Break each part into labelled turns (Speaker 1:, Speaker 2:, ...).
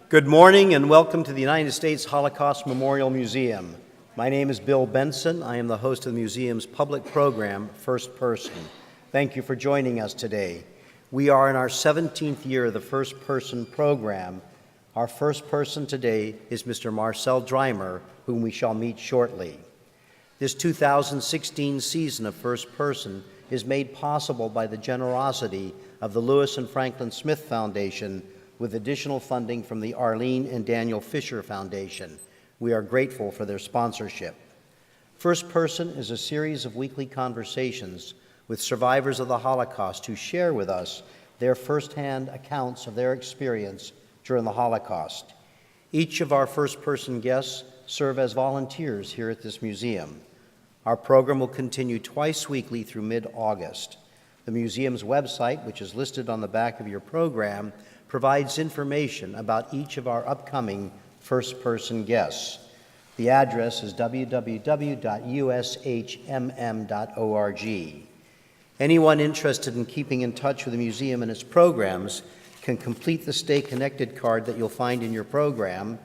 Speaker 1: Good morning and welcome to the United States Holocaust Memorial Museum. My name is Bill Benson. I am the host of the museum's public program, First Person. Thank you for joining us today. We are in our 17th year of the First Person program. Our first person today is Mr. Marcel Drimer, whom we shall meet shortly. This 2016 season of First Person is made possible by the generosity of the Lewis and Franklin Smith Foundation with additional funding from the Arlene and Daniel Fisher Foundation. We are grateful for their sponsorship. First Person is a series of weekly conversations with survivors of the Holocaust who share with us their firsthand accounts of their experience during the Holocaust. Each of our First Person guests serve as volunteers here at this museum. Our program will continue twice weekly through mid-August. The museum's website, which is listed on the back of your program, provides information about each of our upcoming First Person guests. The address is www.ushmm.org. Anyone interested in keeping in touch with the museum and its programs can complete the Stay Connected card that you'll find in your program,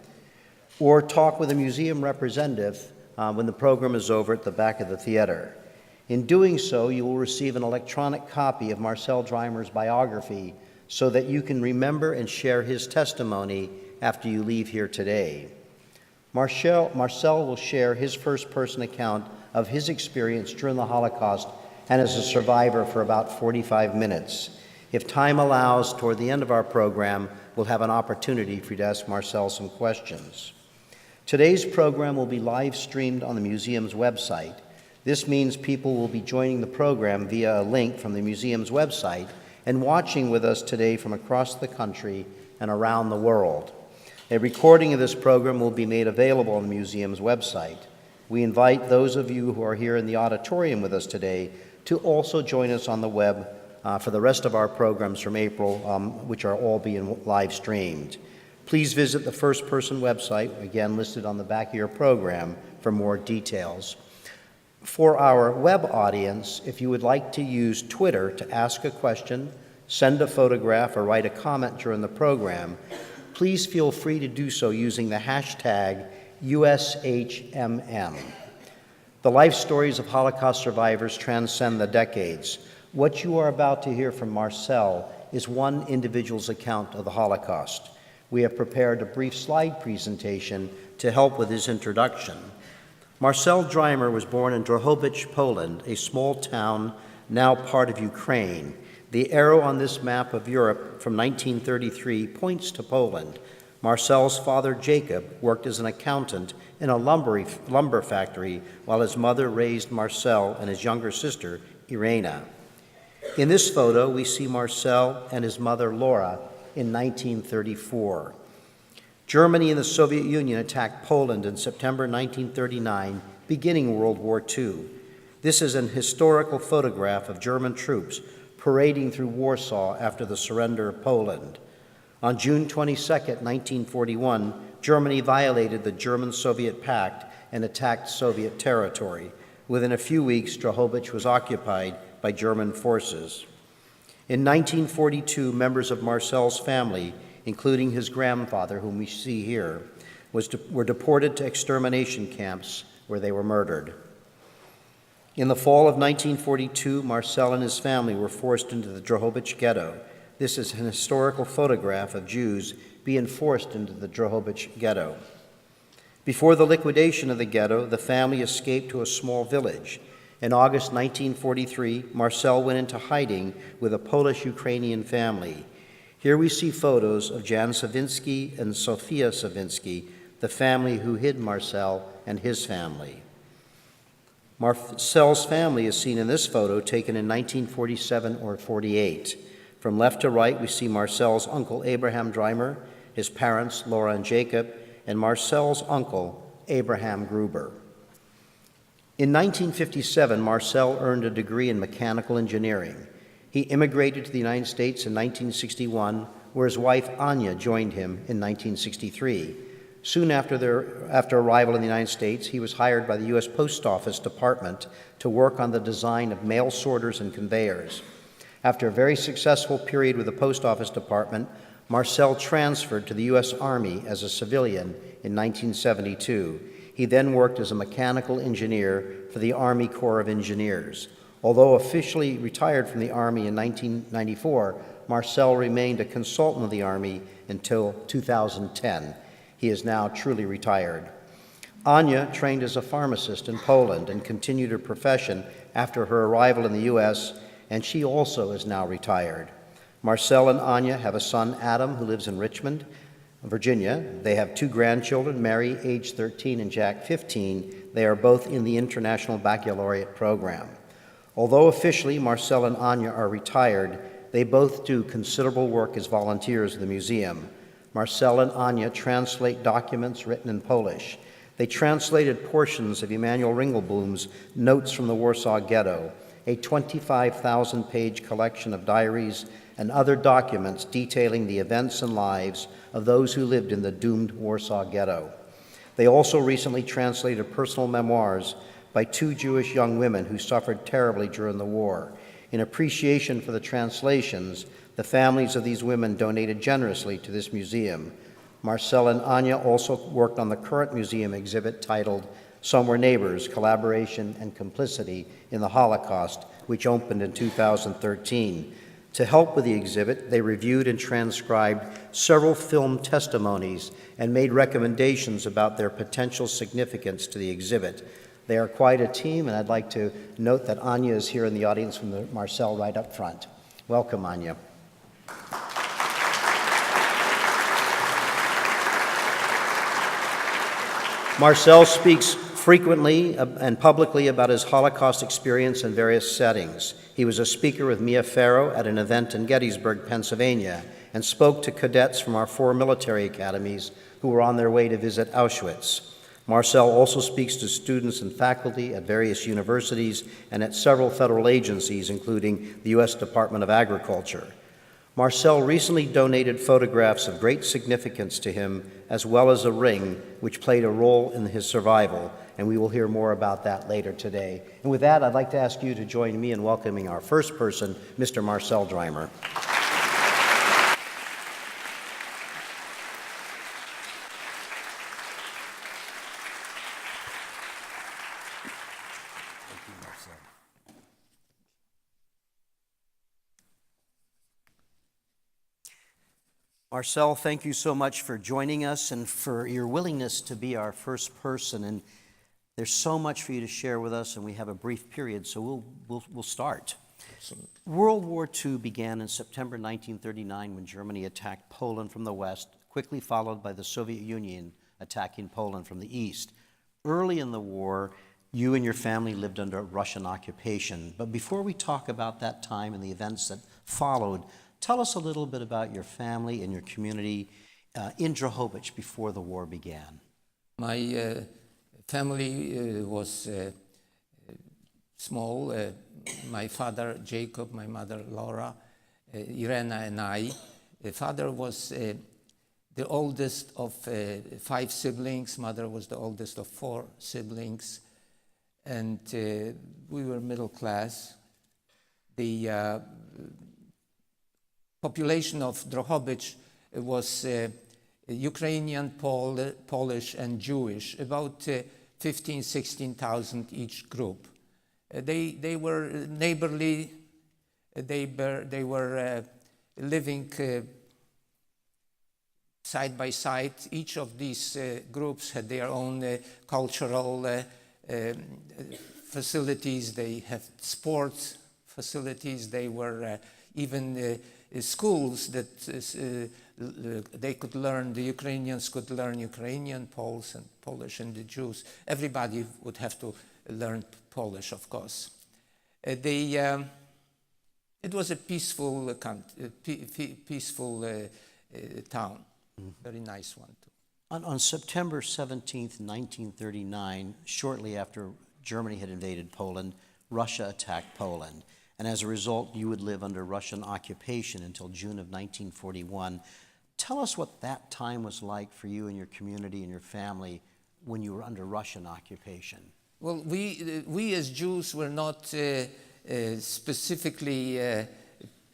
Speaker 1: or talk with a museum representative when the program is over at the back of the theater. In doing so, you will receive an electronic copy of Marcel Drimer's biography so that you can remember and share his testimony after you leave here today. Marcel will share his first-person account of his experience during the Holocaust and as a survivor for about 45 minutes. If time allows, toward the end of our program, we'll have an opportunity for you to ask Marcel some questions. Today's program will be live-streamed on the museum's website. This means people will be joining the program via a link from the museum's website and watching with us today from across the country and around the world. A recording of this program will be made available on the museum's website. We invite those of you who are here in the auditorium with us today to also join us on the web for the rest of our programs from April, which are all being live streamed. Please visit the First Person website, again listed on the back of your program, for more details. For our web audience, if you would like to use Twitter to ask a question, send a photograph, or write a comment during the program, please feel free to do so using the hashtag USHMM. The life stories of Holocaust survivors transcend the decades. What you are about to hear from Marcel is one individual's account of the Holocaust. We have prepared a brief slide presentation to help with his introduction. Marcel Drimer was born in Drohobycz, Poland, a small town now part of Ukraine. The arrow on this map of Europe from 1933 points to Poland. Marcel's father, Jacob, worked as an accountant in a lumber factory while his mother raised Marcel and his younger sister, Irena. In this photo, we see Marcel and his mother, Laura, in 1934. Germany and the Soviet Union attacked Poland in September 1939, beginning World War II. This is an historical photograph of German troops parading through Warsaw after the surrender of Poland. On June 22, 1941, Germany violated the German-Soviet Pact and attacked Soviet territory. Within a few weeks, Drohobycz was occupied by German forces. In 1942, members of Marcel's family, including his grandfather, whom we see here, were deported to extermination camps where they were murdered. In the fall of 1942, Marcel and his family were forced into the Drohobycz ghetto. This is an historical photograph of Jews being forced into the Drohobycz ghetto. Before the liquidation of the ghetto, the family escaped to a small village. In August 1943, Marcel went into hiding with a Polish-Ukrainian family. Here we see photos of Jan Savinsky and Sofia Savinsky, the family who hid Marcel and his family. Marcel's family is seen in this photo taken in 1947 or 48. From left to right, we see Marcel's uncle, Abraham Drimer, his parents, Laura and Jacob, and Marcel's uncle, Abraham Gruber. In 1957, Marcel earned a degree in mechanical engineering. He immigrated to the United States in 1961, where his wife Anya joined him in 1963. Soon after arrival in the United States, he was hired by the U.S. Post Office Department to work on the design of mail sorters and conveyors. After a very successful period with the Post Office Department, Marcel transferred to the U.S. Army as a civilian in 1972. He then worked as a mechanical engineer for the Army Corps of Engineers. Although officially retired from the Army in 1994, Marcel remained a consultant of the Army until 2010. He is now truly retired. Anya trained as a pharmacist in Poland and continued her profession after her arrival in the U.S., and she also is now retired. Marcel and Anya have a son, Adam, who lives in Richmond, Virginia. They have 2 grandchildren, Mary, age 13, and Jack, 15. They are both in the International Baccalaureate program. Although officially Marcel and Anya are retired, they both do considerable work as volunteers at the museum. Marcel and Anya translate documents written in Polish. They translated portions of Emanuel Ringelblum's Notes from the Warsaw Ghetto, a 25,000-page collection of diaries and other documents detailing the events and lives of those who lived in the doomed Warsaw Ghetto. They also recently translated personal memoirs by 2 Jewish young women who suffered terribly during the war. In appreciation for the translations, the families of these women donated generously to this museum. Marcel and Anya also worked on the current museum exhibit titled Some Were Neighbors, Collaboration and Complicity in the Holocaust, which opened in 2013. To help with the exhibit, they reviewed and transcribed several film testimonies and made recommendations about their potential significance to the exhibit. They are quite a team, and I'd like to note that Anya is here in the audience from Marcel right up front. Welcome, Anya. Marcel speaks frequently and publicly about his Holocaust experience in various settings. He was a speaker with Mia Farrow at an event in Gettysburg, Pennsylvania, and spoke to cadets from our 4 military academies who were on their way to visit Auschwitz. Marcel also speaks to students and faculty at various universities and at several federal agencies, including the U.S. Department of Agriculture. Marcel recently donated photographs of great significance to him, as well as a ring, which played a role in his survival, and we will hear more about that later today. And with that, I'd like to ask you to join me in welcoming our first person, Mr. Marcel Drimer. Marcel, thank you so much for joining us and for your willingness to be our first person. And there's so much for you to share with us, and we have a brief period, so we'll start. Absolutely. World War II began in September 1939 when Germany attacked Poland from the west, quickly followed by the Soviet Union attacking Poland from the east. Early in the war, you and your family lived under Russian occupation. But before we talk about that time and the events that followed, tell us a little bit about your family and your community in Drohobycz before the war began.
Speaker 2: My family was small. My father, Jacob, my mother, Laura, Irena, and I. The father was the oldest of 5 siblings. Mother was the oldest of 4 siblings. And we were middle class. The population of Drohobycz was Ukrainian, Polish, and Jewish, about 15,000, 16,000 each group. They were neighborly. They were living side by side. Each of these groups had their own cultural facilities. They had sports facilities. They were even schools that they could learn, the Ukrainians could learn Ukrainian, Poles and Polish, and the Jews. Everybody would have to learn Polish, of course. It was a peaceful town, very nice one too.
Speaker 1: On September 17th, 1939, shortly after Germany had invaded Poland, Russia attacked Poland. And as a result, you would live under Russian occupation until June of 1941. Tell us what that time was like for you and your community and your family when you were under Russian occupation.
Speaker 2: Well, we as Jews were not specifically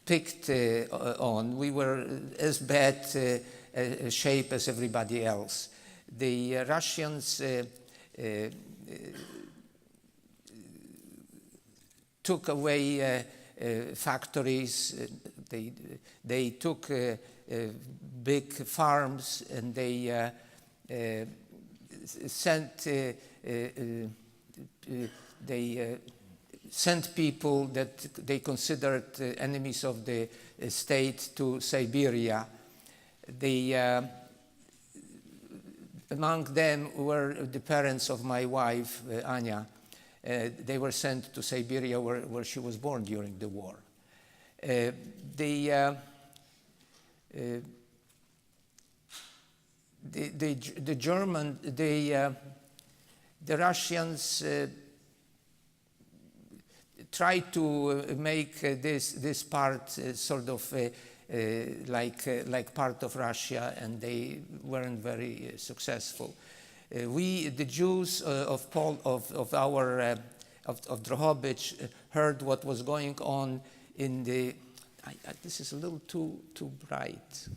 Speaker 2: picked on. We were as bad shape as everybody else. The Russians took away factories. They took big farms, and they sent people that they considered enemies of the state to Siberia. Among them were the parents of my wife, Anya. They were sent to Siberia, where she was born during the war. The Russians tried to make this part sort of like part of Russia, and they weren't very successful. We, the Jews of Drohobycz, heard what was going on in the. This is a little too bright.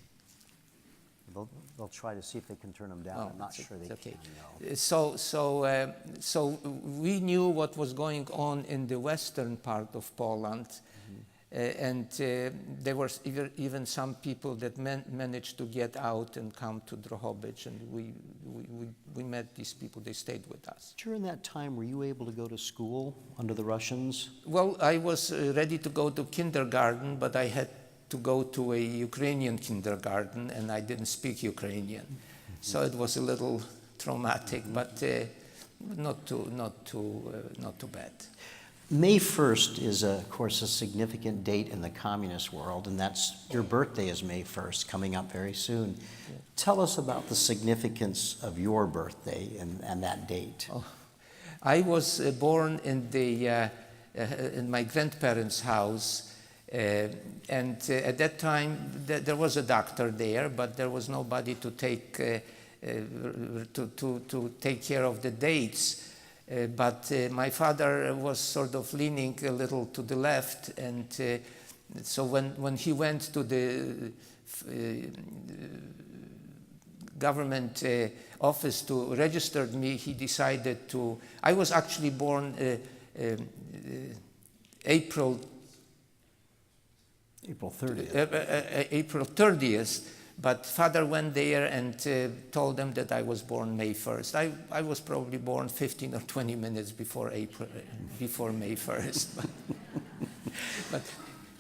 Speaker 1: They'll try to see if they can turn them down. I'm not sure they
Speaker 2: okay.
Speaker 1: can.
Speaker 2: No. So we knew what was going on in the western part of Poland, and there were even some people that managed to get out and come to Drohobycz, and we met these people. They stayed with us.
Speaker 1: During that time, were you able to go to school under the Russians?
Speaker 2: Well, I was ready to go to kindergarten, but I had to go to a Ukrainian kindergarten, and I didn't speak Ukrainian, so it was a little traumatic, but not too bad.
Speaker 1: May 1st is, of course, a significant date in the communist world, and that's your birthday is May 1st, coming up very soon. Yeah. Tell us about the significance of your birthday and that date.
Speaker 2: Oh, I was born in my grandparents' house. And at that time, there was a doctor there, but there was nobody to take care of the dates. But my father was sort of leaning a little to the left, and so when he went to the government office to register me, he decided to. I was actually born April
Speaker 1: 30th.
Speaker 2: April 30th, but father went there and told them that I was born May 1st. I was probably born 15 or 20 minutes before May 1st. But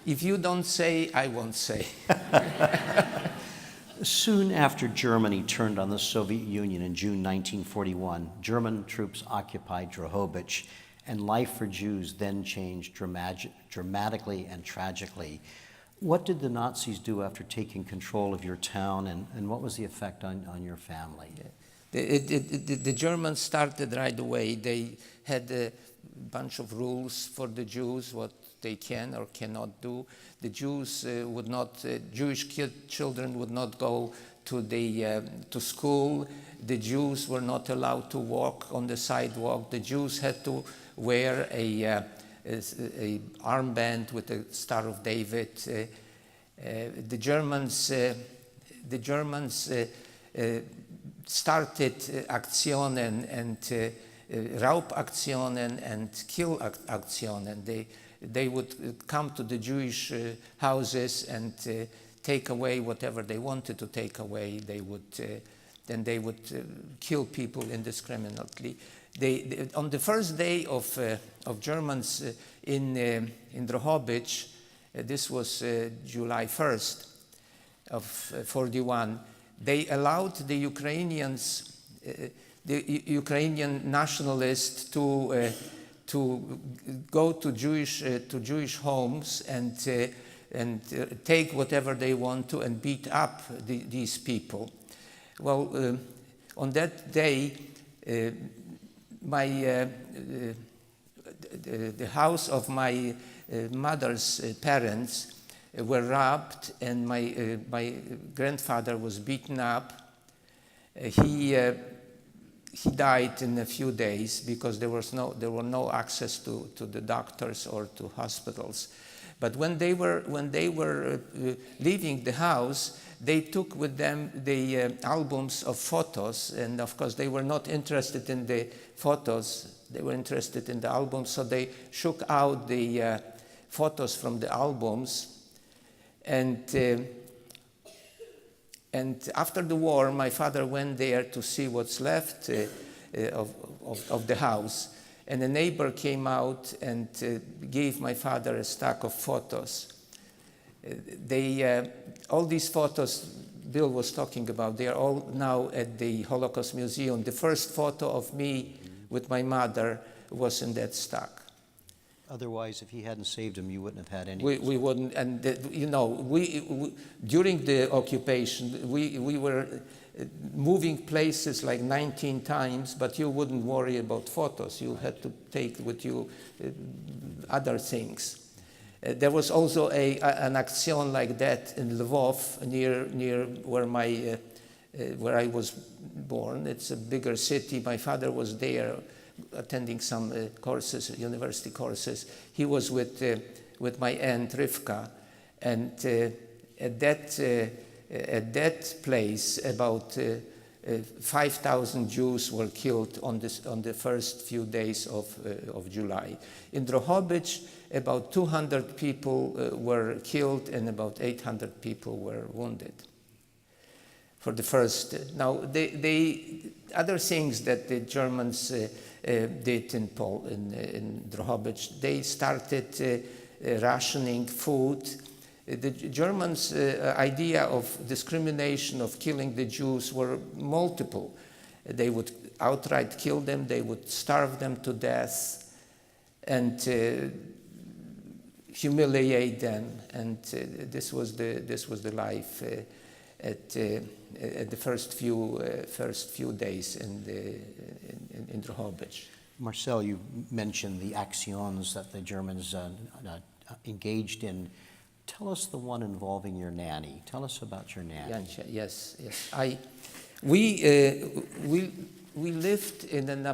Speaker 2: if you don't say, I won't say.
Speaker 1: Soon after Germany turned on the Soviet Union in June 1941, German troops occupied Drohobycz, and life for Jews then changed dramatically and tragically. What did the Nazis do after taking control of your town, and what was the effect on your family?
Speaker 2: The Germans started right away. They had a bunch of rules for the Jews, what they can or cannot do. The Jews Jewish children would not go to school. The Jews were not allowed to walk on the sidewalk. The Jews had to wear a armband with a Star of David. The Germans started Aktionen and Raubaktionen and Kill-Aktionen. They would come to the Jewish houses and take away whatever they wanted to take away. Then they would kill people indiscriminately. On the first day of Germans in Drohobycz, this was July 1st of 41, they allowed the Ukrainians, the Ukrainian nationalists to go to Jewish homes and take whatever they want to and beat up these people. Well, on that day, the house of my mother's parents were robbed, and my grandfather was beaten up. He died in a few days because there were no access to the doctors or to hospitals. But when they were leaving the house, they took with them the albums of photos, and of course they were not interested in the photos, they were interested in the albums, so they shook out the photos from the albums. And after the war, my father went there to see what's left of the house. And a neighbor came out and gave my father a stack of photos. All these photos Bill was talking about, they are all now at the Holocaust Museum. The first photo of me with my mother was in that stack.
Speaker 1: Otherwise, if he hadn't saved him, you wouldn't have had any.
Speaker 2: We wouldn't, and we during the occupation, we were moving places like 19 times, but you wouldn't worry about photos. You had to take with you other things. There was also an action like that in Lvov, near where I was born. It's a bigger city. My father was there attending some courses, university courses. He was with my aunt Rivka, and at that place about 5,000 Jews were killed on the first few days of July. In Drohobycz, about 200 people were killed and about 800 people were wounded. For the first, now the other things that the Germans did in Drohobycz, they started rationing food. The Germans' idea of discrimination, of killing the Jews, were multiple. They would outright kill them, they would starve them to death, and humiliate them. And this was the life at the first few days in Drohobycz.
Speaker 1: Marcel, you mentioned the actions that the Germans engaged in. Tell us the one involving your nanny. Tell us about your nanny.
Speaker 2: Jancia, yes. We lived in an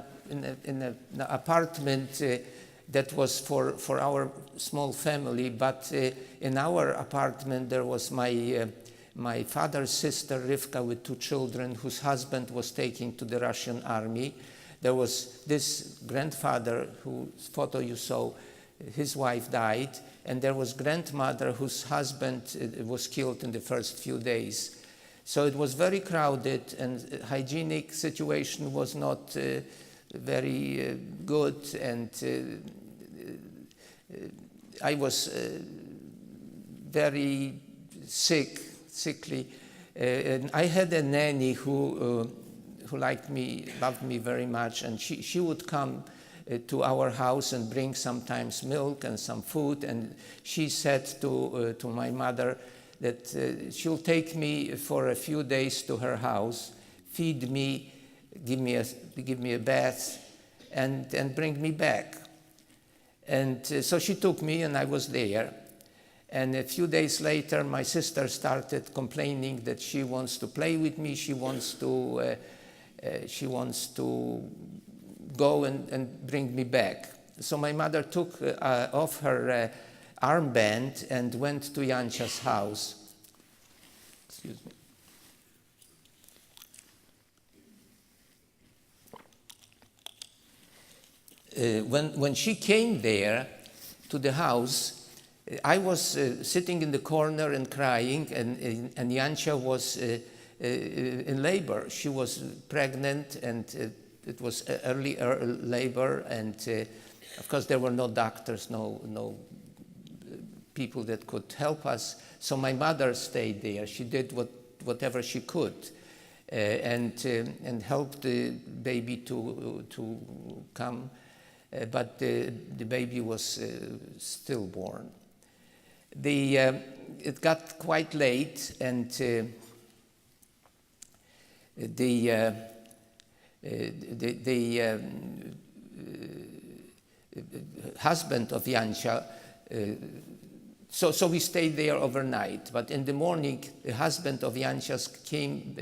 Speaker 2: apartment that was for our small family, but in our apartment there was my father's sister Rivka with 2 children whose husband was taken to the Russian army. There was this grandfather whose photo you saw, his wife died, and there was grandmother whose husband was killed in the first few days. So it was very crowded, and hygienic situation was not very good, and I was very sickly. And I had a nanny who liked me, loved me very much, and she would come to our house and bring sometimes milk and some food, and she said to my mother that she'll take me for a few days to her house, feed me, give me a bath, and bring me back. And so she took me, and I was there. And a few days later, my sister started complaining that she wants to play with me. She wants to go and bring me back. So my mother took off her armband and went to Jancia's house. Excuse me. When she came there to the house, I was sitting in the corner and crying, and Jancia was in labor. She was pregnant, and it was early labor, and of course there were no doctors, no people that could help us. So my mother stayed there. She did whatever she could, and helped the baby to come, but the baby was stillborn. It got quite late, and the husband of Jancia, so we stayed there overnight. But in the morning, the husband of Jancia's came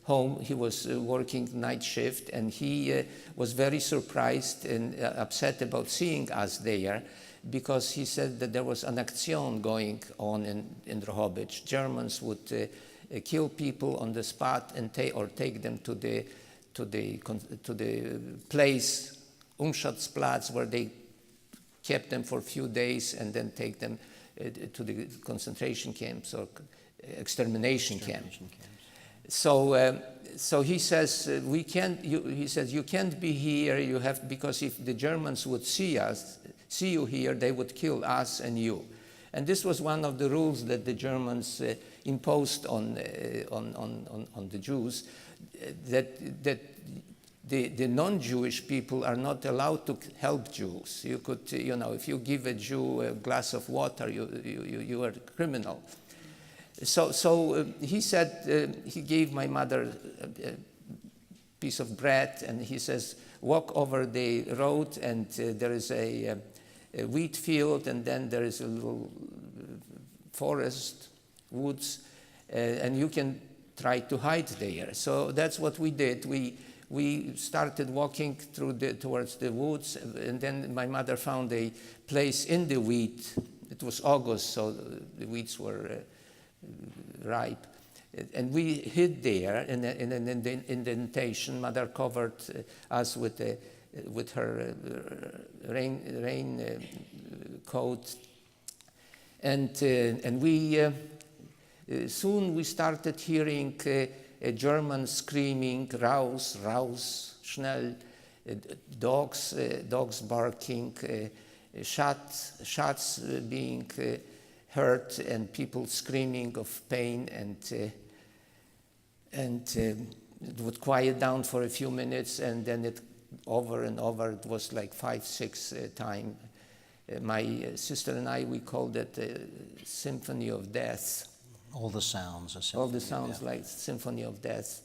Speaker 2: home. He was working night shift, and he was very surprised and upset about seeing us there. because he said that there was an action going on in Drohobycz. Germans would kill people on the spot and take them to the place, Umschatzplatz, where they kept them for a few days and then take them to the concentration camps or extermination camps. So he says we can't. He says you can't be here. You have, because if the Germans would see you here, they would kill us and you. And this was one of the rules that the Germans imposed on the Jews, that the non-Jewish people are not allowed to help Jews. You could, if you give a Jew a glass of water, you are a criminal. So he said, he gave my mother a piece of bread, and he says, walk over the road, and there is a wheat field, and then there is a little forest, woods, and you can try to hide there. So that's what we did. We started walking towards the woods, and then my mother found a place in the wheat. It was August, so the wheats were ripe, and we hid there in an indentation. Mother covered us with her rain coat, and we soon we started hearing a German screaming, raus, raus, schnell, dogs barking, shots being heard, and people screaming of pain, and it would quiet down for a few minutes, and then it over and over. It was like 5-6 times. My sister and I, we called it a symphony of death.
Speaker 1: All the sounds.
Speaker 2: All the sounds like symphony of death.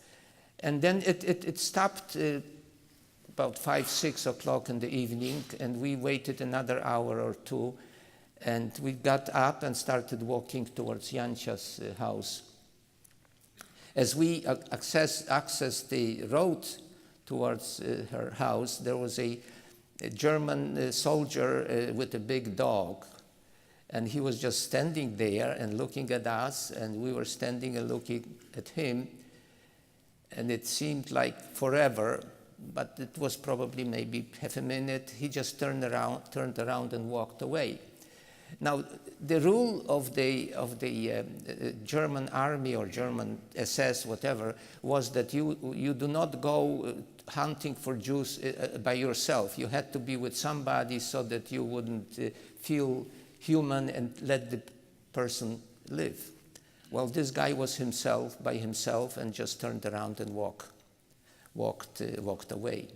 Speaker 2: And then it stopped about 5-6 o'clock in the evening, and we waited another hour or two, and we got up and started walking towards Jancia's house. As we accessed the road towards her house, there was a German soldier with a big dog, and he was just standing there and looking at us, and we were standing and looking at him, and it seemed like forever, but it was probably maybe half a minute. He just turned around and walked away. Now, the rule of the German army or German SS, whatever, was that you do not go hunting for Jews by yourself. You had to be with somebody so that you wouldn't feel human and let the person live. Well, this guy was by himself, and just turned around and walked away.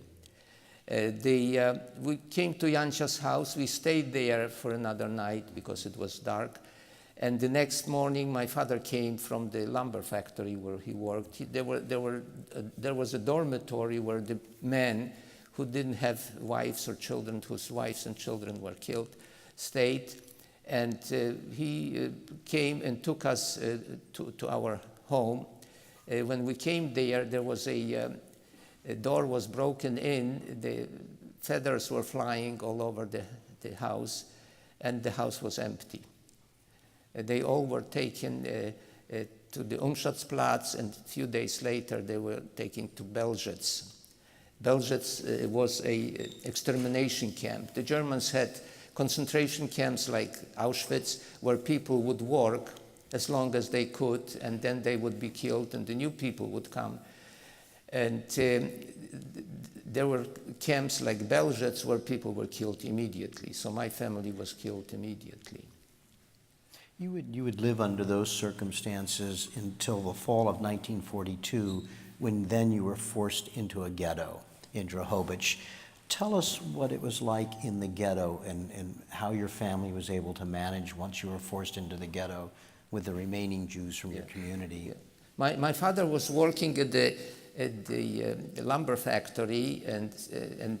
Speaker 2: We came to Jancia's house. We stayed there for another night because it was dark. And the next morning, my father came from the lumber factory where he worked. There was a dormitory where the men who didn't have wives or children, whose wives and children were killed, stayed. And he came and took us to our home. When we came there was a door was broken in, the feathers were flying all over the house, and the house was empty. They all were taken to the Umschatzplatz, and a few days later they were taken to Belzec. Belzec was an extermination camp. The Germans had concentration camps like Auschwitz, where people would work as long as they could, and then they would be killed, and the new people would come. And there were camps like Belzec where people were killed immediately. So my family was killed immediately.
Speaker 1: You would live under those circumstances until the fall of 1942, when then you were forced into a ghetto in Drohobycz. Tell us what it was like in the ghetto, and how your family was able to manage once you were forced into the ghetto with the remaining Jews from your community.
Speaker 2: Yeah. My father was working at the lumber factory, and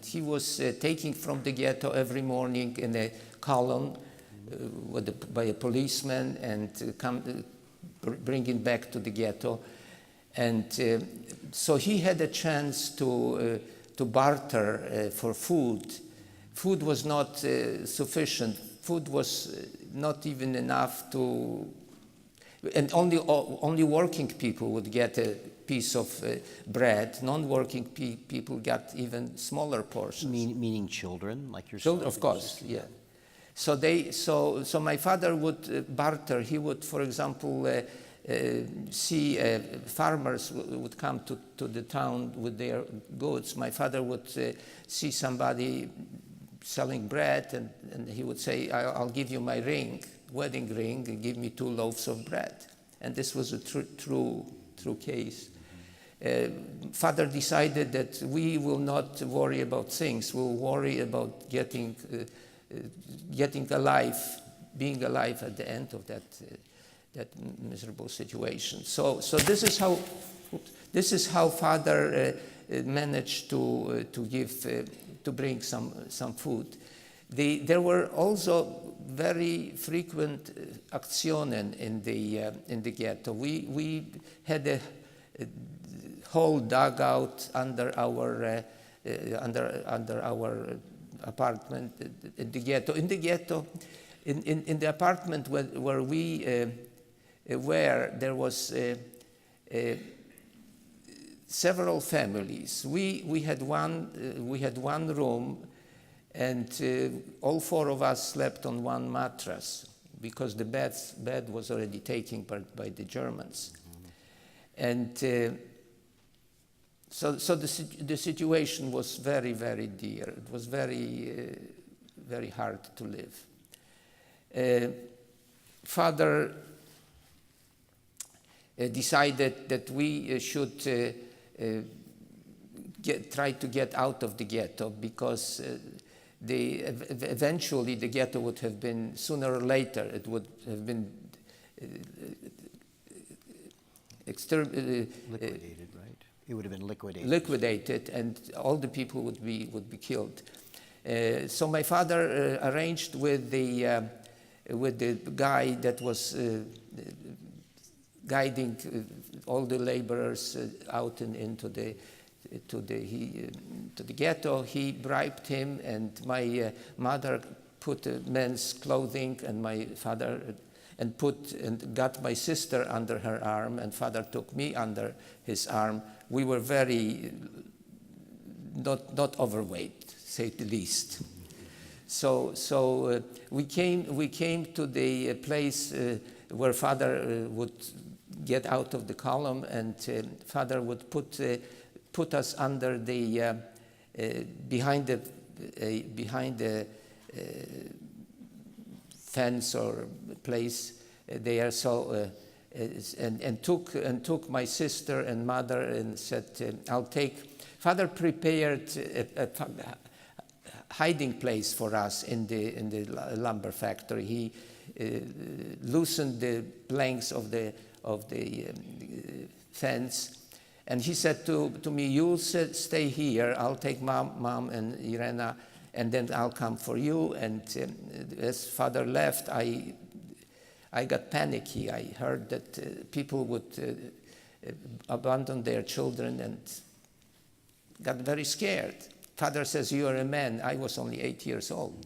Speaker 2: he was taking from the ghetto every morning in a column by a policeman, and bringing back to the ghetto. And so he had a chance to barter for food. Food was not sufficient food was not even enough to, and only working people would get a piece of bread. Non-working people got even smaller portions.
Speaker 1: Meaning children, like yourself?
Speaker 2: Children, of course, yeah. So my father would barter. He would, for example, see farmers would come to the town with their goods. My father would see somebody selling bread, and he would say, I'll give you my ring, wedding ring, and give me 2 loaves of bread. And this was a true case. Father decided that we will not worry about things. We'll worry about getting alive, being alive at the end of that miserable situation. So this is how Father managed to bring some food. There were also very frequent Aktionen in the ghetto. We had a whole dugout under our apartment in the ghetto. In the apartment where we were, there was several families. We had one room, and all 4 of us slept on one mattress because the bed was already taken by the Germans. And so the situation was very, very dear. It was very, very hard to live. Father decided that we should try to get out of the ghetto, because eventually the ghetto would have been, sooner or later, it would have been
Speaker 1: liquidated, right? It would have been liquidated.
Speaker 2: Liquidated, and all the people would be killed. So my father arranged with the guy that was guiding all the laborers out into the ghetto. He bribed him, and my mother put men's clothing, and my father and got my sister under her arm, and father took me under his arm. We were very not overweight, say the least. So we came to the place where father would get out of the column, and father would put us under the behind the fence or place there. So and took my sister and mother and said, "I'll take." Father prepared a hiding place for us in the lumber factory. He loosened the planks of the fence, and he said to me, "You'll stay here. I'll take mom and Irena, and then I'll come for you." And as father left, I got panicky. I heard that people would abandon their children, and got very scared. Father says, "You are a man." I was only 8 years old,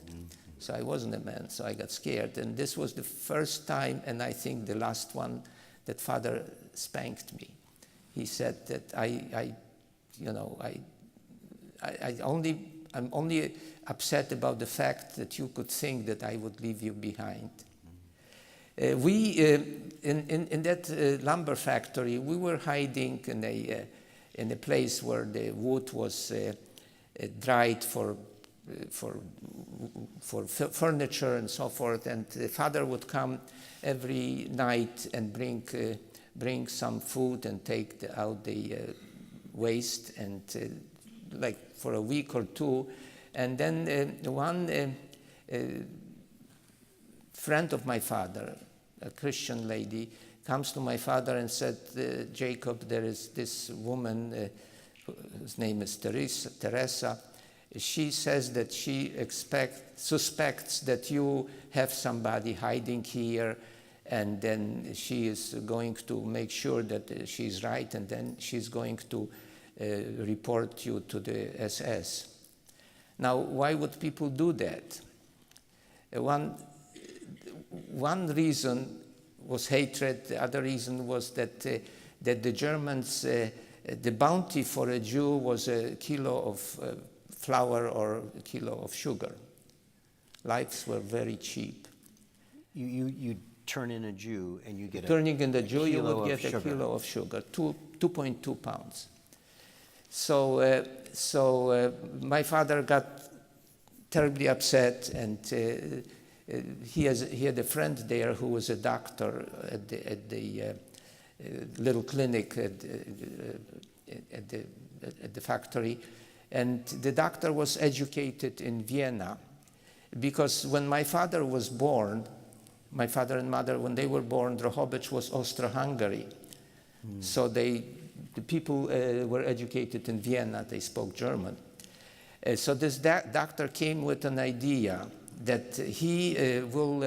Speaker 2: so I wasn't a man, so I got scared. And this was the first time, and I think the last one, that father spanked me. He said that I'm only upset about the fact that you could think that I would leave you behind. In that lumber factory, we were hiding in a place where the wood was dried for furniture and so forth. And the father would come every night and bring some food and take out the waste, and like for a week or two. And then one friend of my father, a Christian lady, comes to my father and said, "Jacob, there is this woman, whose name is Teresa. She says that she suspects that you have somebody hiding here, and then she is going to make sure that she's right, and then she's going to report you to the SS." Now, why would people do that? One reason was hatred. The other reason was that the Germans, the bounty for a Jew was a kilo of flour or a kilo of sugar. Lives were very cheap.
Speaker 1: You turn in a Jew and you get
Speaker 2: Turning in the Jew, you
Speaker 1: kilo
Speaker 2: would
Speaker 1: of
Speaker 2: get a
Speaker 1: sugar.
Speaker 2: kilo of sugar, 2.2 pounds. So my father got terribly upset, and he had a friend there who was a doctor at the little clinic at the factory, and the doctor was educated in Vienna, because when my father was born, my father and mother, when they were born, Drohobycz was Austro-Hungary. So the people were educated in Vienna, they spoke German. So this doctor came with an idea that he will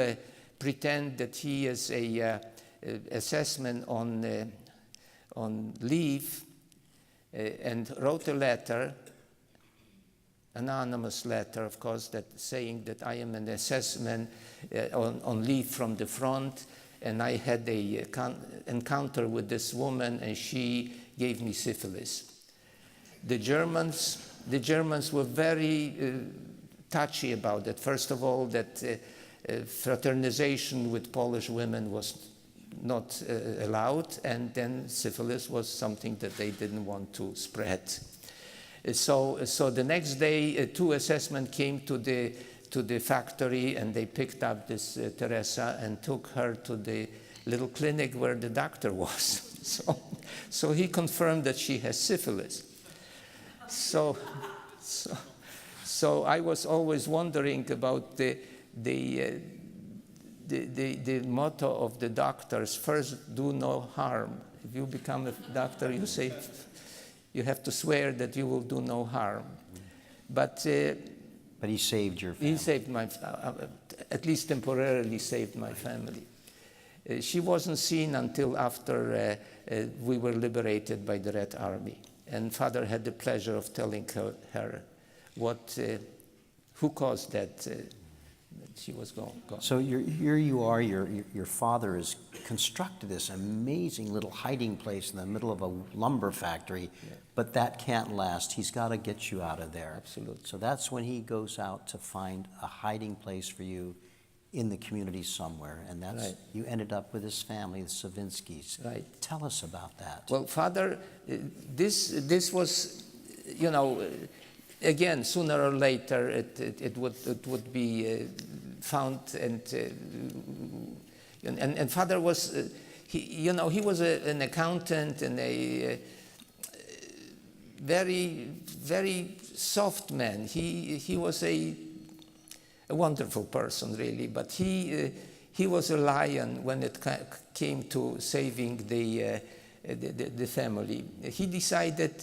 Speaker 2: pretend that he is a assessment on leave, and wrote a letter, anonymous letter, of course, that saying that I am an assessment on leave from the front, and I had a encounter with this woman, and she gave me syphilis. The Germans were very touchy about it. First of all, that fraternization with Polish women was not allowed, and then syphilis was something that they didn't want to spread. So the next day, two assessmen came to the factory, and they picked up this Teresa and took her to the little clinic where the doctor was. So he confirmed that she has syphilis. So I was always wondering about the motto of the doctors: first, do no harm. If you become a doctor, you say you have to swear that you will do no harm. But
Speaker 1: he saved your family.
Speaker 2: He saved at least temporarily saved my family. She wasn't seen until after we were liberated by the Red Army. And Father had the pleasure of telling her who caused that she was gone.
Speaker 1: So here you are, your father has constructed this amazing little hiding place in the middle of a lumber factory, but that can't last. He's got to get you out of there.
Speaker 2: Absolutely.
Speaker 1: So that's when he goes out to find a hiding place for you in the community somewhere, and that's
Speaker 2: Right.
Speaker 1: You ended up with his family, the Savinskys.
Speaker 2: Right.
Speaker 1: Tell us about that.
Speaker 2: Well, Father, this was, again, sooner or later it would be found, and Father was, he was an accountant and a very, very soft man. He was a wonderful person, really, but he was a lion when it came to saving the family. He decided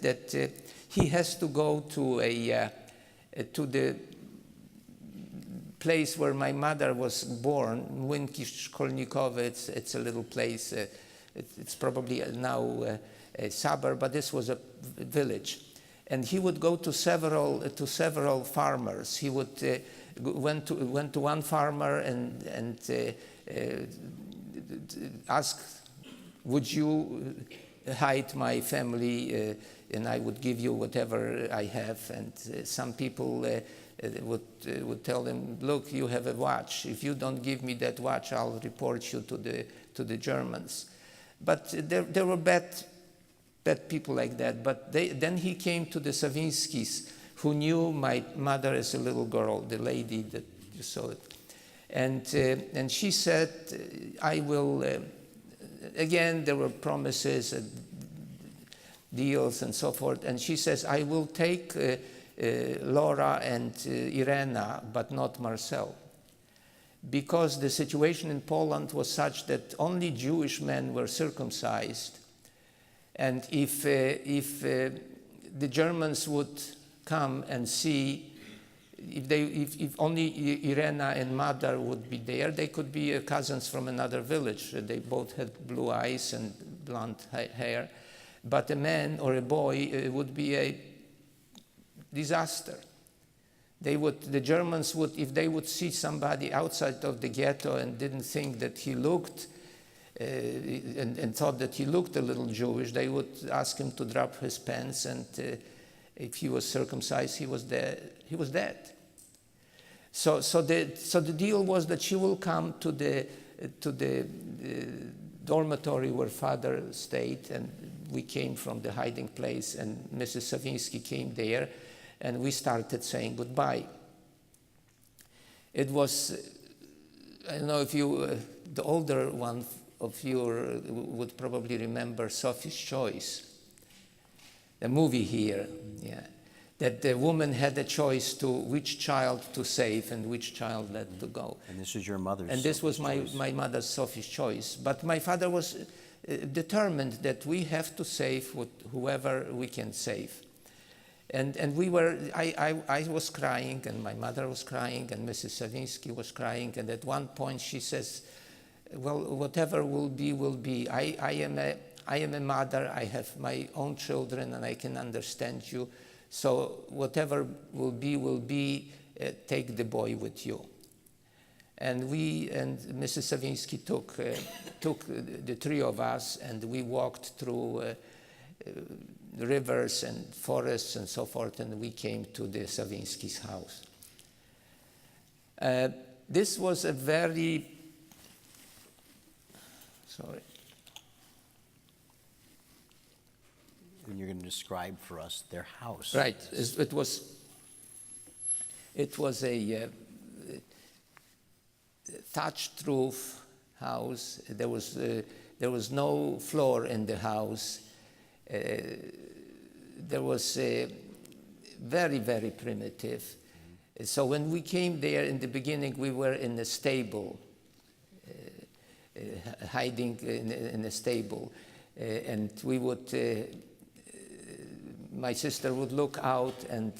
Speaker 2: that he has to go to the place where my mother was born, Młynki Szkolnikowe. It's a little place. It's probably now a suburb, but this was a village. And he would go to several farmers. He would went to one farmer and asked, "Would you hide my family, and I would give you whatever I have?" And some people would tell him, "Look, you have a watch. If you don't give me that watch, I'll report you to the Germans." But there were bad people like that. But then he came to the Savinskys, who knew my mother as a little girl, the lady that you saw it. And she said, "I will," again, there were promises and deals and so forth. And she says, "I will take Laura and Irena, but not Marcel." Because the situation in Poland was such that only Jewish men were circumcised. And if the Germans would come and see, if only Irena and Mother would be there, they could be cousins from another village. They both had blue eyes and blonde hair. But a man or a boy would be a disaster. The Germans would, if they would see somebody outside of the ghetto and didn't think that he looked, and thought that he looked a little Jewish, they would ask him to drop his pants, and if he was circumcised, he was dead. So the deal was that she will come to the dormitory where father stayed, and we came from the hiding place, and Mrs. Savinsky came there, and we started saying goodbye. It was, I don't know if you, the older one of you would probably remember Sophie's Choice, the movie here, yeah, that the woman had a choice to which child to save and which child let to go.
Speaker 1: And this is your mother's.
Speaker 2: And this was my mother's Sophie's Choice. But my father was determined that we have to save whoever we can save. And we were, I was crying, and my mother was crying, and Mrs. Savinsky was crying, and at one point she says, well, whatever will be, will be. I am a mother, I have my own children, and I can understand you. So whatever will be, take the boy with you. And Mrs. Savinsky took the three of us, and we walked through rivers and forests and so forth, and we came to the Savinsky's house. This was a very, sorry.
Speaker 1: And you're going to describe for us their house.
Speaker 2: Right. It was a thatched roof house. There was no floor in the house. There was very, very primitive. So when we came there in the beginning, we were in a stable, hiding in a stable, and we would. My sister would look out, and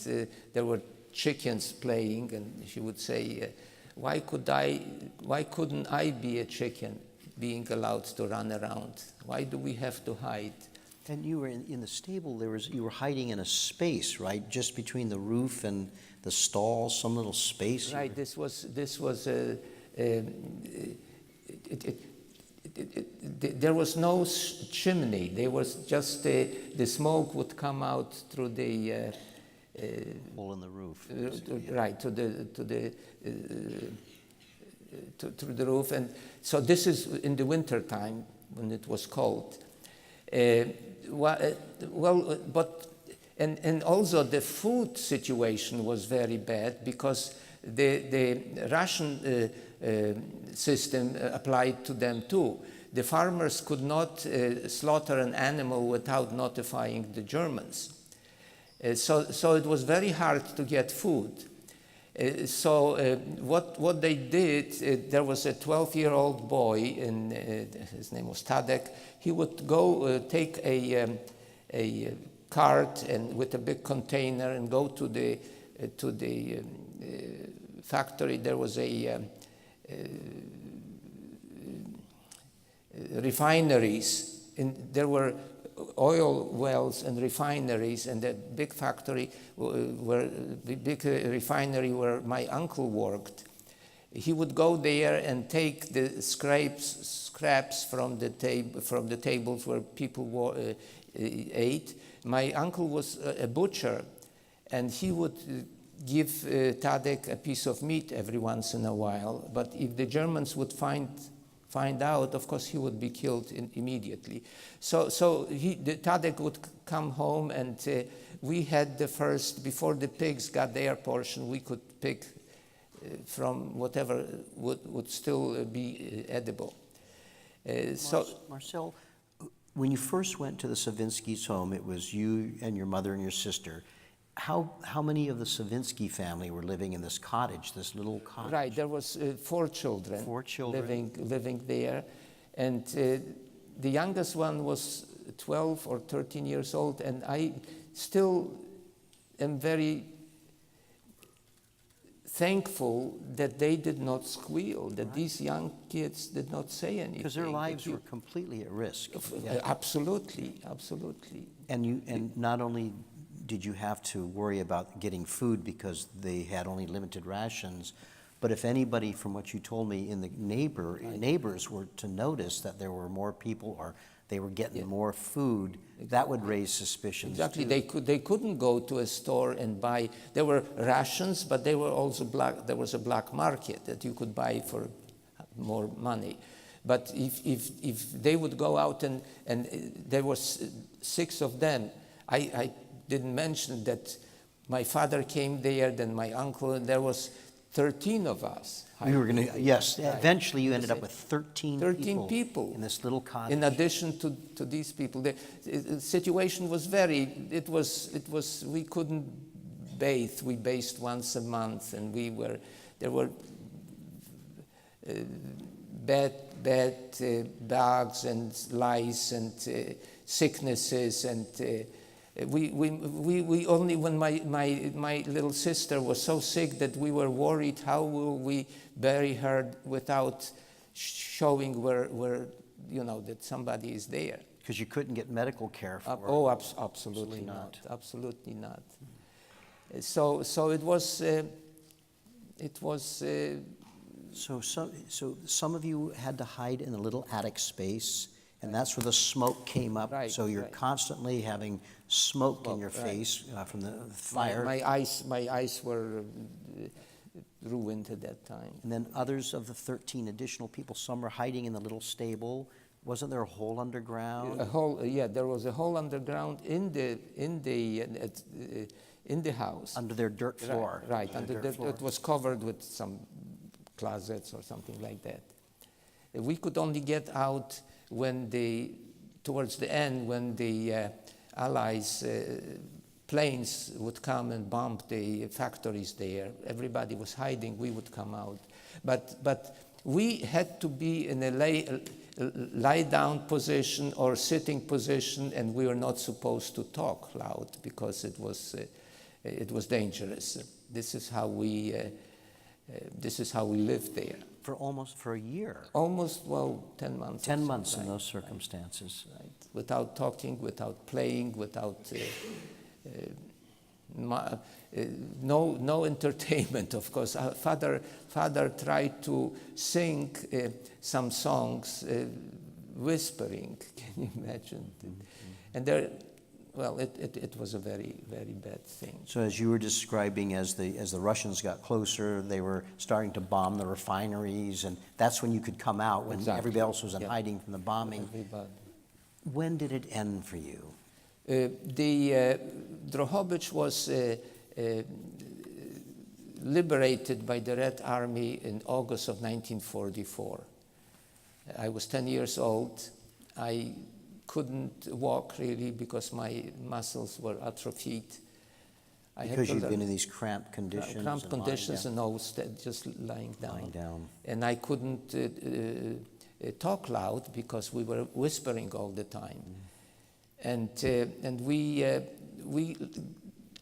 Speaker 2: there were chickens playing, and she would say, why couldn't I be a chicken, being allowed to run around? Why do we have to hide?
Speaker 1: And you were in the stable, you were hiding in a space, right? Just between the roof and the stall, some little space?
Speaker 2: Right, this was there was no chimney. There was just the smoke would come out through the
Speaker 1: hole in the roof.
Speaker 2: Right, through the roof, and so this is in the winter time when it was cold. And also the food situation was very bad, because the ration system applied to them too. The farmers could not slaughter an animal without notifying the Germans. So it was very hard to get food. What they did, there was a 12-year-old boy, his name was Tadek. He would go take a cart and with a big container and go to the factory. There was a refineries, and there were oil wells and refineries, and that big factory, the big refinery where my uncle worked. He would go there and take the scraps from the tables where people ate. My uncle was a butcher, and he would give Tadek a piece of meat every once in a while. But if the Germans would find out, of course, he would be killed immediately. So Tadek would come home, and we had before the pigs got their portion, we could pick from whatever would still be edible.
Speaker 1: Marcel, when you first went to the Savinsky's home, it was you and your mother and your sister. How many of the Savinsky family were living in this cottage, this little cottage?
Speaker 2: Right, there was 4 children.
Speaker 1: 4 children
Speaker 2: living there, and the youngest one was 12 or 13 years old, and I still am very thankful that they did not squeal, that these young kids did not say anything.
Speaker 1: Because their lives were completely at risk.
Speaker 2: Absolutely, absolutely.
Speaker 1: And not only did you have to worry about getting food because they had only limited rations. But if anybody, from what you told me, in the neighbors were to notice that there were more people or they were getting more food, that would raise suspicions.
Speaker 2: Exactly.
Speaker 1: Too.
Speaker 2: They couldn't go to a store and buy. There were rations, but they were also black. There was a black market that you could buy for more money. But if they would go out and there was 6 of them, I didn't mention that my father came there, then my uncle, and there was 13 of us.
Speaker 1: We were going to, yes, eventually you ended up with 13
Speaker 2: people
Speaker 1: in this little cottage.
Speaker 2: In addition to these people. The situation was we couldn't bathe. We bathed once a month, and there were bad bugs and lice and sicknesses, and we only, when my little sister was so sick that we were worried how will we bury her without showing where that somebody is there.
Speaker 1: Because you couldn't get medical care for her.
Speaker 2: Oh, absolutely not. Absolutely not. So it was.
Speaker 1: So some of you had to hide in a little attic space, and that's where the smoke came up.
Speaker 2: Right,
Speaker 1: so you're constantly having smoke in your face from the fire.
Speaker 2: My eyes were ruined at that time.
Speaker 1: And then others of the 13 additional people, some were hiding in the little stable. Wasn't there a hole underground?
Speaker 2: There was a hole underground in the house.
Speaker 1: Under their dirt floor.
Speaker 2: Right. Under the floor. It was covered with some closets or something like that. We could only get out towards the end, when the Allies planes would come and bomb the factories there. Everybody was hiding. We would come out, but we had to be in a lie down position or sitting position, and we were not supposed to talk loud because it was dangerous. This is how we lived there.
Speaker 1: For a year.
Speaker 2: 10 months.
Speaker 1: 10 months in those circumstances.
Speaker 2: Right. Without talking, without playing, without no entertainment. Of course, father tried to sing some songs, whispering. Can you imagine? And it was a very, very bad thing.
Speaker 1: So as you were describing, as the Russians got closer, they were starting to bomb the refineries, and that's when you could come out, when everybody else was in hiding from the bombing.
Speaker 2: Everybody.
Speaker 1: When did it end for you?
Speaker 2: The Drohobycz was liberated by the Red Army in August of 1944. I was 10 years old. I couldn't walk really because my muscles were atrophied.
Speaker 1: Because you've been in these cramped conditions.
Speaker 2: Cramped conditions and just lying down. And I couldn't talk loud because we were whispering all the time. And we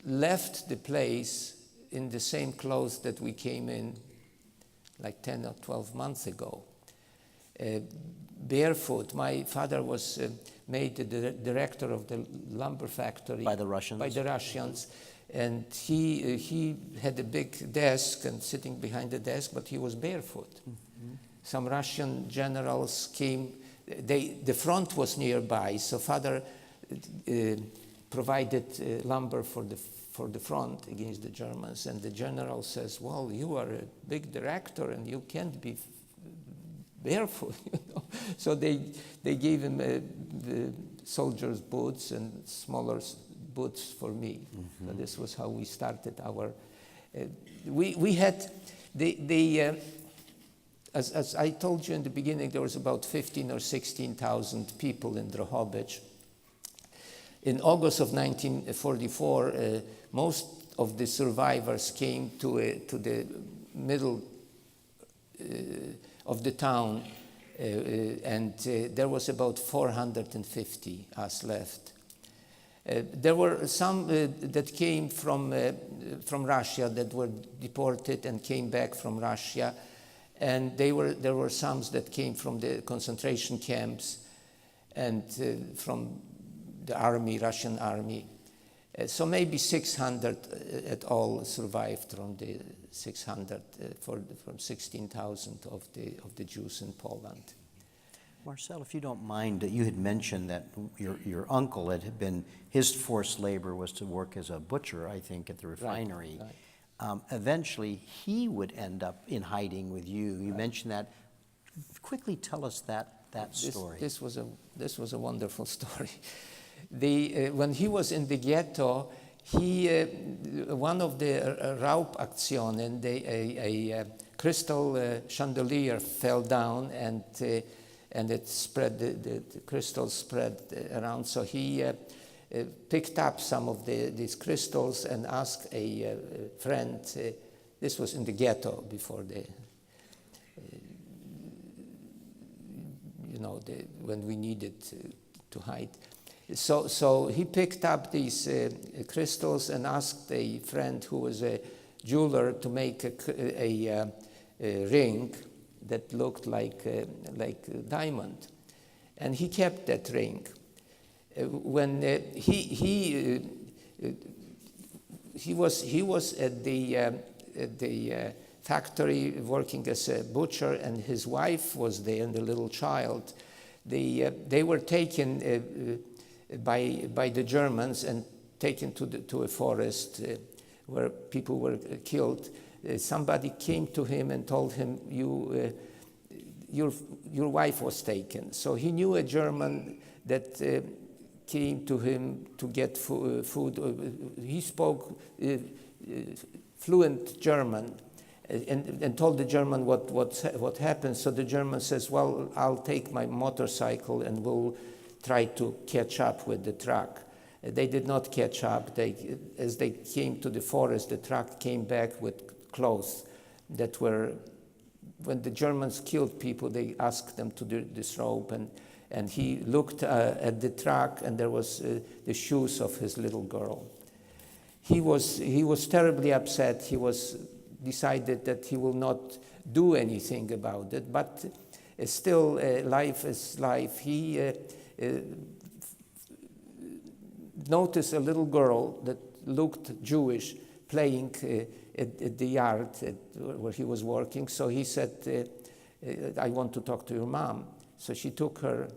Speaker 2: left the place in the same clothes that we came in like 10 or 12 months ago. Barefoot. My father was made the director of the lumber factory.
Speaker 1: By the Russians?
Speaker 2: By the Russians. And he had a big desk and sitting behind the desk, but he was barefoot. Mm-hmm. Some Russian generals came. The front was nearby, so father provided lumber for the front against the Germans. And the general says, well, you are a big director and you can't be barefoot, So they gave him the soldiers' boots and smaller boots for me. Mm-hmm. So this was how we started our. We had as I told you in the beginning, there was about 15 or 16,000 people in Drohobycz. In August of 1944, most of the survivors came to the middle of the town, and there was about 450 us left. There were some that came from Russia that were deported and came back from Russia, and there were some that came from the concentration camps and from the army, Russian army. So maybe 600 at all survived from the 600 from 16,000 of the Jews in Poland.
Speaker 1: Marcel, if you don't mind, you had mentioned that your uncle had been, his forced labor was to work as a butcher, I think, at the refinery.
Speaker 2: Right.
Speaker 1: Eventually, he would end up in hiding with you. You mentioned that. Quickly tell us that story.
Speaker 2: This was a wonderful story. When he was in the ghetto, one of the Raubaktionen, a crystal chandelier fell down and it spread, the crystals spread around. So he picked up some of these crystals and asked a friend, this was in the ghetto before when we needed to hide. So he picked up these crystals and asked a friend who was a jeweler to make a ring that looked like a diamond, and he kept that ring. When he was at the factory working as a butcher, and his wife was there and the little child. They were taken by the Germans and taken to a forest where people were killed. Somebody came to him and told him, your wife was taken. So he knew a German that came to him to get food. He spoke fluent German and told the German what happened. So the German says, well, I'll take my motorcycle and we'll try to catch up with the truck. They did not catch up. As they came to the forest, the truck came back with clothes that were, when the Germans killed people, they asked them to do this rope, and he looked at the truck, and there was the shoes of his little girl. He was terribly upset. He was decided that he will not do anything about it, but still, life is life. He noticed a little girl that looked Jewish playing at the yard where he was working. So he said, I want to talk to your mom. So she took him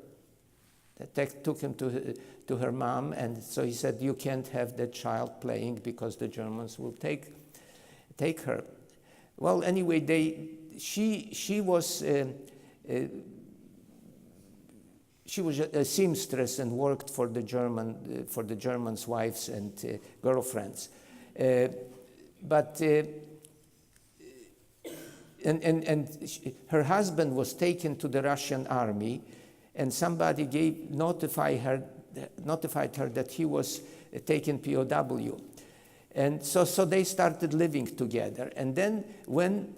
Speaker 2: to her mom, and so he said, you can't have that child playing because the Germans will take her. Well, anyway, she was a seamstress and worked for the Germans' wives and girlfriends. But her husband was taken to the Russian army, and somebody notified her that he was taken POW. And so they started living together. And then when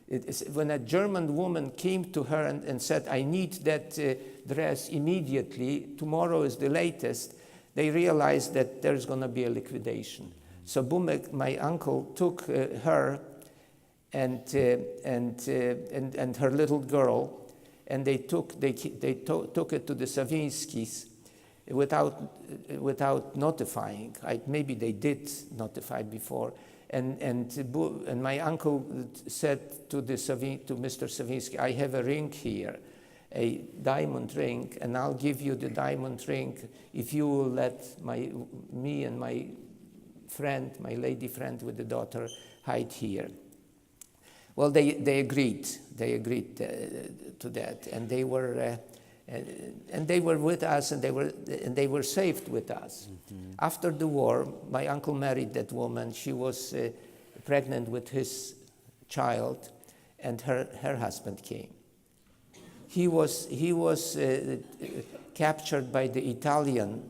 Speaker 2: a German woman came to her and said, I need that dress immediately, tomorrow is the latest, they realized that there's going to be a liquidation. So Bumek, my uncle, took her and her little girl, and they took it to the Savinskis without notifying. Maybe they did notify before. And my uncle said to Mr. Savinsky, I have a ring here, a diamond ring, and I'll give you the diamond ring if you will let me and my friend, my lady friend with the daughter, hide here. Well, they agreed. They agreed to that, and they were with us, and they were saved with us. Mm-hmm. After the war, my uncle married that woman. She was pregnant with his child, and her husband came. He was captured by the Italian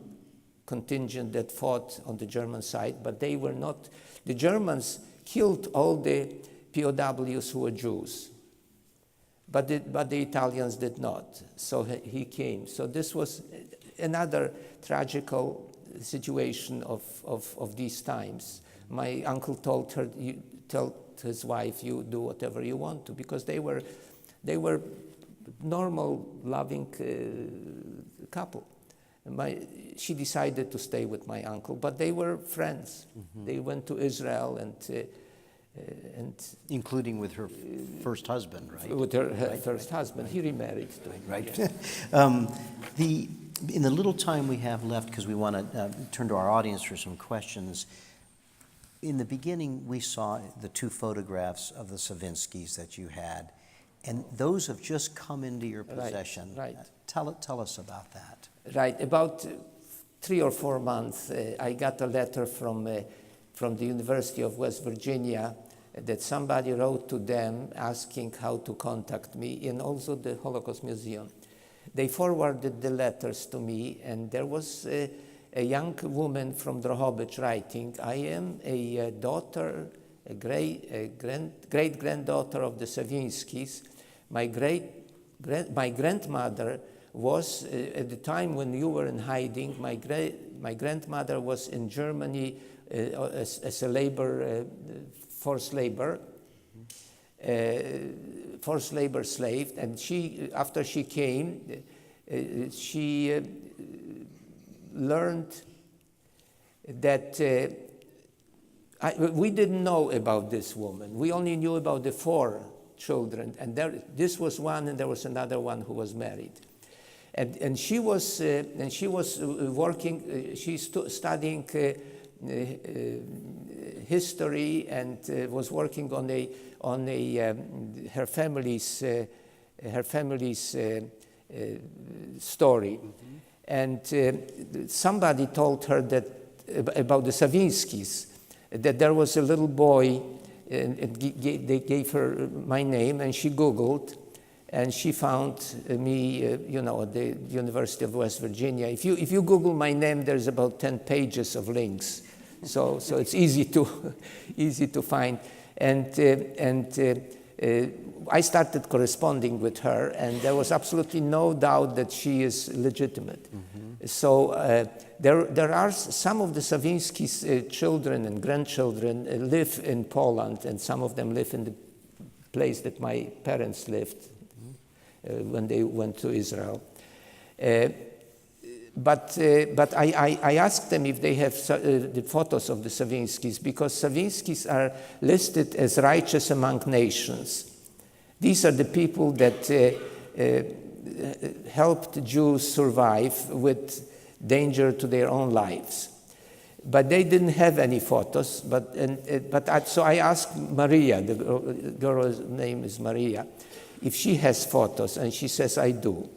Speaker 2: contingent that fought on the German side, but they were not. The Germans killed all the POWs who were Jews, but the Italians did not. So he came. So this was another tragical situation of these times. My uncle told his wife, you do whatever you want to, because they were normal, loving couple. She decided to stay with my uncle, but they were friends. They went to Israel and
Speaker 1: including with her first husband, right?
Speaker 2: with her first husband. He remarried to him.
Speaker 1: Right.
Speaker 2: Yeah.
Speaker 1: In the little time we have left, because we want to turn to our audience for some questions, in the beginning we saw the two photographs of the Savinskys that you had, and those have just come into your possession.
Speaker 2: Right.
Speaker 1: Tell us about that.
Speaker 2: Right. About 3 or 4 months, I got a letter from the University of West Virginia that somebody wrote to them asking how to contact me, and also the Holocaust Museum. They forwarded the letters to me, and there was a young woman from Drohobycz writing, I am a daughter, a great-granddaughter of the Savinskys. My grandmother was, at the time when you were in hiding, my grandmother was in Germany as a labor, forced labor slave, and after she came, she learned that we didn't know about this woman. We only knew about the 4 children, and this was one, and there was another one who was married. And she was working. She's studying history and was working on her family's story. And somebody told her that about the Savinskys, that there was a little boy, and they gave her my name, and she Googled, and she found me, at the University of West Virginia. If you Google my name, there's about 10 pages of links, so it's easy to find. And I started corresponding with her, and there was absolutely no doubt that she is legitimate. So there are some of the Savinskys' children and grandchildren live in Poland, and some of them live in the place that my parents lived when they went to Israel. But I asked them if they have the photos of the Savinskys, because Savinskys are listed as righteous among nations. These are the people that helped Jews survive with danger to their own lives. But they didn't have any photos. So I asked Maria, the girl's name is Maria, if she has photos, and she says, I do.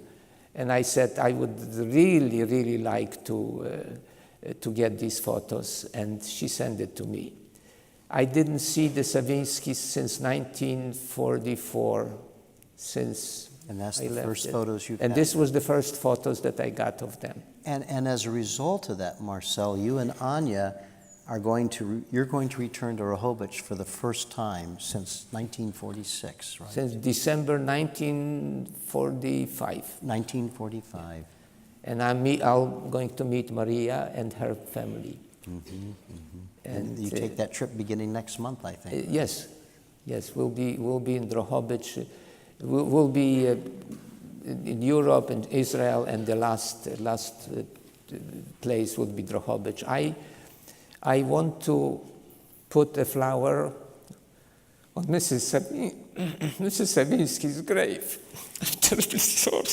Speaker 2: And I said, I would really, really like to get these photos, and she sent it to me. I didn't see the Savinskys since 1944,
Speaker 1: And that's
Speaker 2: I
Speaker 1: the
Speaker 2: left
Speaker 1: first
Speaker 2: it.
Speaker 1: photos you got.
Speaker 2: And this was the first photos that I got of them.
Speaker 1: And as a result of that, Marcel, you and Anya you're going to return to Drohobycz for the first time since 1946, right?
Speaker 2: Since December 1945.
Speaker 1: 1945.
Speaker 2: And I'm going to meet Maria and her family.
Speaker 1: And you take that trip beginning next month, I think.
Speaker 2: Yes, we'll be in Drohobycz. We'll be in Europe and Israel, and the last place would be Drohobycz. I want to put a flower on Mrs. Savinskys' grave. I'm terribly sorry.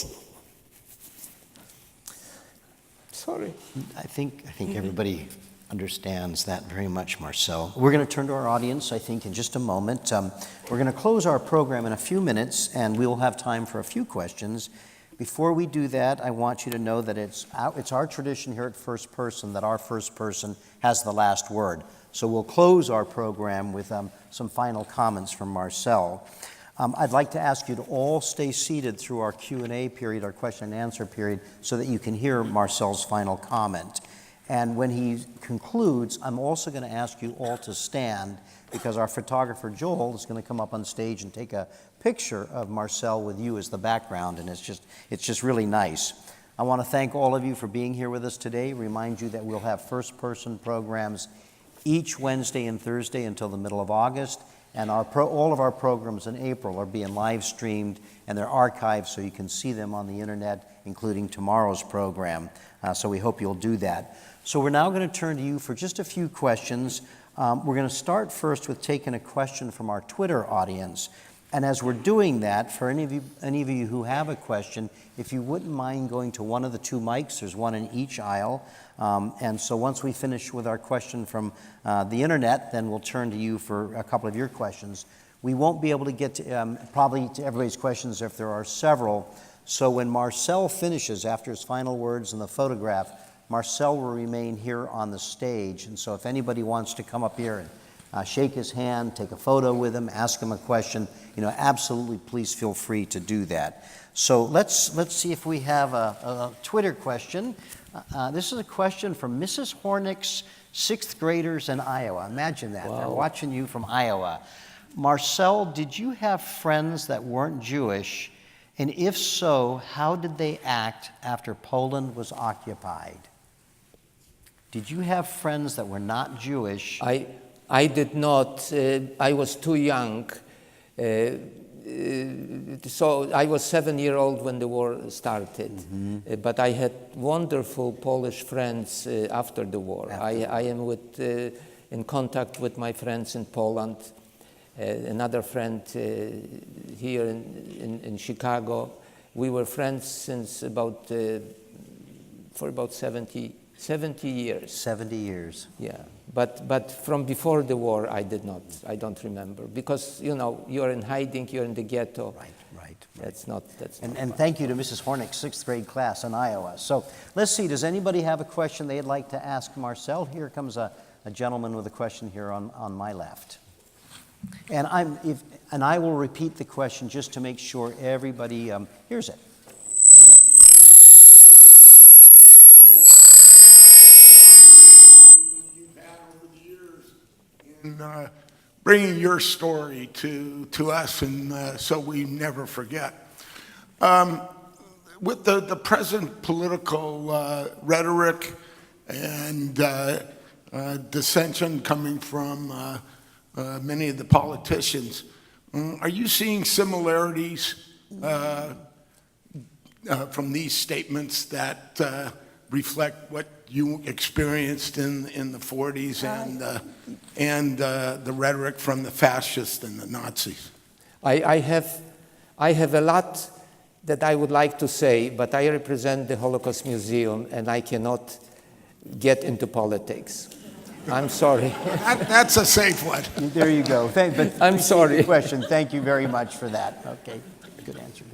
Speaker 1: I think everybody understands that very much, Marcel. We're going to turn to our audience, I think, in just a moment. We're going to close our program in a few minutes, and we will have time for a few questions. Before we do that, I want you to know that it's our tradition here at First Person that our first person has the last word. So we'll close our program with some final comments from Marcel. I'd like to ask you to all stay seated through our Q&A period, our question and answer period, so that you can hear Marcel's final comment. And when he concludes, I'm also going to ask you all to stand, because our photographer Joel is going to come up on stage and take a picture of Marcel with you as the background, and it's just really nice. I want to thank all of you for being here with us today. Remind you that we'll have first-person programs each Wednesday and Thursday until the middle of August, And all of our programs in April are being live streamed, and they're archived so you can see them on the internet, including tomorrow's program. So we hope you'll do that. So we're now going to turn to you for just a few questions. We're going to start first with taking a question from our Twitter audience. And as we're doing that, for any of you who have a question, if you wouldn't mind going to one of the two mics, there's one in each aisle. And so once we finish with our question from the internet, then we'll turn to you for a couple of your questions. We won't be able to get to, probably to everybody's questions if there are several. So when Marcel finishes, after his final words in the photograph, Marcel will remain here on the stage. And so if anybody wants to come up here and shake his hand, take a photo with him, ask him a question, absolutely please feel free to do that. So let's see if we have a Twitter question. This is a question from Mrs. Hornick's sixth graders in Iowa. Imagine that. Wow. They're watching you from Iowa. Marcel, did you have friends that weren't Jewish? And if so, how did they act after Poland was occupied? Did you have friends that were not Jewish?
Speaker 2: I did not. I was too young. So I was 7-year-old when the war started. Mm-hmm. But I had wonderful Polish friends after the war. I am in contact with my friends in Poland. Another friend here in Chicago. We were friends since for about 70 years. 70 years. Yeah. But from before the war, I don't remember. Because, you're in hiding, you're in the ghetto.
Speaker 1: Right.
Speaker 2: That's not
Speaker 1: and thank you to Mrs. Hornick's sixth grade class in Iowa. So let's see, does anybody have a question they'd like to ask Marcel? Here comes a gentleman with a question here on my left. And I will repeat the question just to make sure everybody hears it.
Speaker 3: In bringing your story to us, and so we never forget. With the present political rhetoric and dissension coming from many of the politicians, are you seeing similarities from these statements that reflect what you experienced in the 40s and the rhetoric from the fascists and the Nazis?
Speaker 2: I have a lot that I would like to say, but I represent the Holocaust Museum and I cannot get into politics. I'm sorry.
Speaker 3: That's a safe one.
Speaker 1: There you go.
Speaker 2: I'm sorry.
Speaker 1: Question. Thank you very much for that. Okay. Good answer.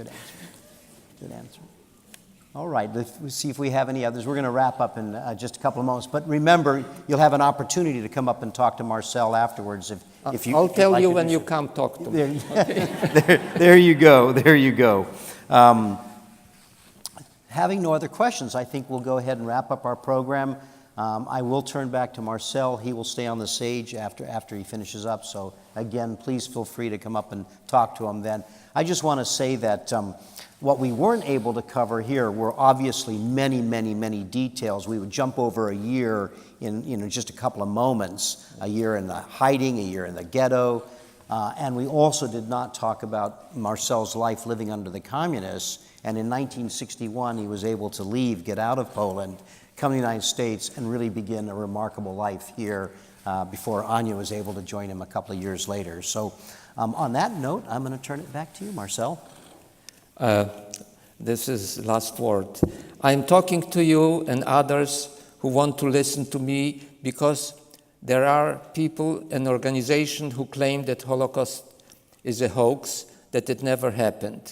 Speaker 1: All right, let's see if we have any others. We're going to wrap up in just a couple of moments. But remember, you'll have an opportunity to come up and talk to Marcel afterwards. If
Speaker 2: I'll tell you when you come talk to me.
Speaker 1: Okay. There you go. Having no other questions, I think we'll go ahead and wrap up our program. I will turn back to Marcel. He will stay on the stage after he finishes up. So again, please feel free to come up and talk to him then. I just want to say that what we weren't able to cover here were obviously many details. We would jump over a year in just a couple of moments, a year in the hiding, a year in the ghetto, and we also did not talk about Marcel's life living under the communists. And in 1961, he was able to leave, get out of Poland, come to the United States, and really begin a remarkable life here before Anya was able to join him a couple of years later. So on that note, I'm going to turn it back to you, Marcel.
Speaker 2: This is last word. I'm talking to you and others who want to listen to me because there are people and organizations who claim that Holocaust is a hoax, that it never happened,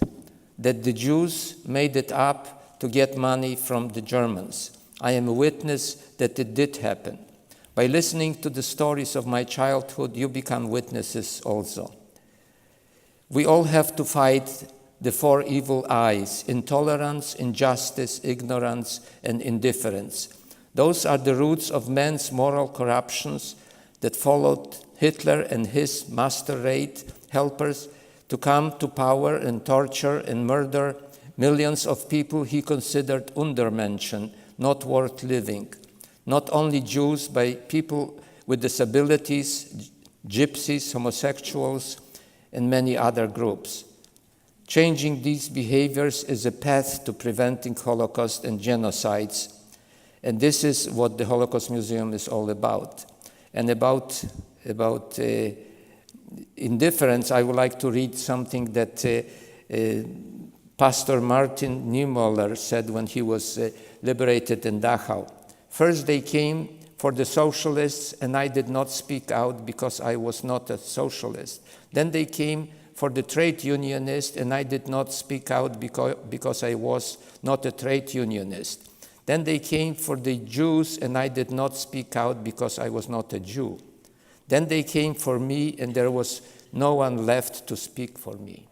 Speaker 2: that the Jews made it up to get money from the Germans. I am a witness that it did happen. By listening to the stories of my childhood, you become witnesses also. We all have to fight the four evil eyes: intolerance, injustice, ignorance, and indifference. Those are the roots of man's moral corruptions that followed Hitler and his master-race helpers to come to power and torture and murder millions of people he considered Untermenschen, not worth living. Not only Jews, but people with disabilities, gypsies, homosexuals, and many other groups. Changing these behaviors is a path to preventing Holocaust and genocides, and this is what the Holocaust Museum is all about. And about indifference, I would like to read something that Pastor Martin Niemöller said when he was liberated in Dachau. First they came for the socialists, and I did not speak out because I was not a socialist. Then they came for the trade unionists, and I did not speak out because I was not a trade unionist. Then they came for the Jews, and I did not speak out because I was not a Jew. Then they came for me, and there was no one left to speak for me.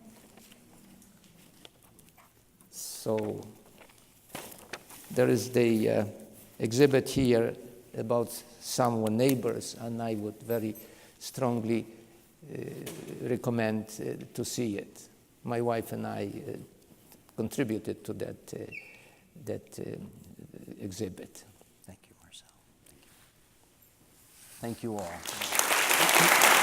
Speaker 2: So there is the exhibit here about some neighbors, and I would very strongly recommend to see it. My wife and I contributed to that exhibit.
Speaker 1: Thank you, Marcel. Thank you all.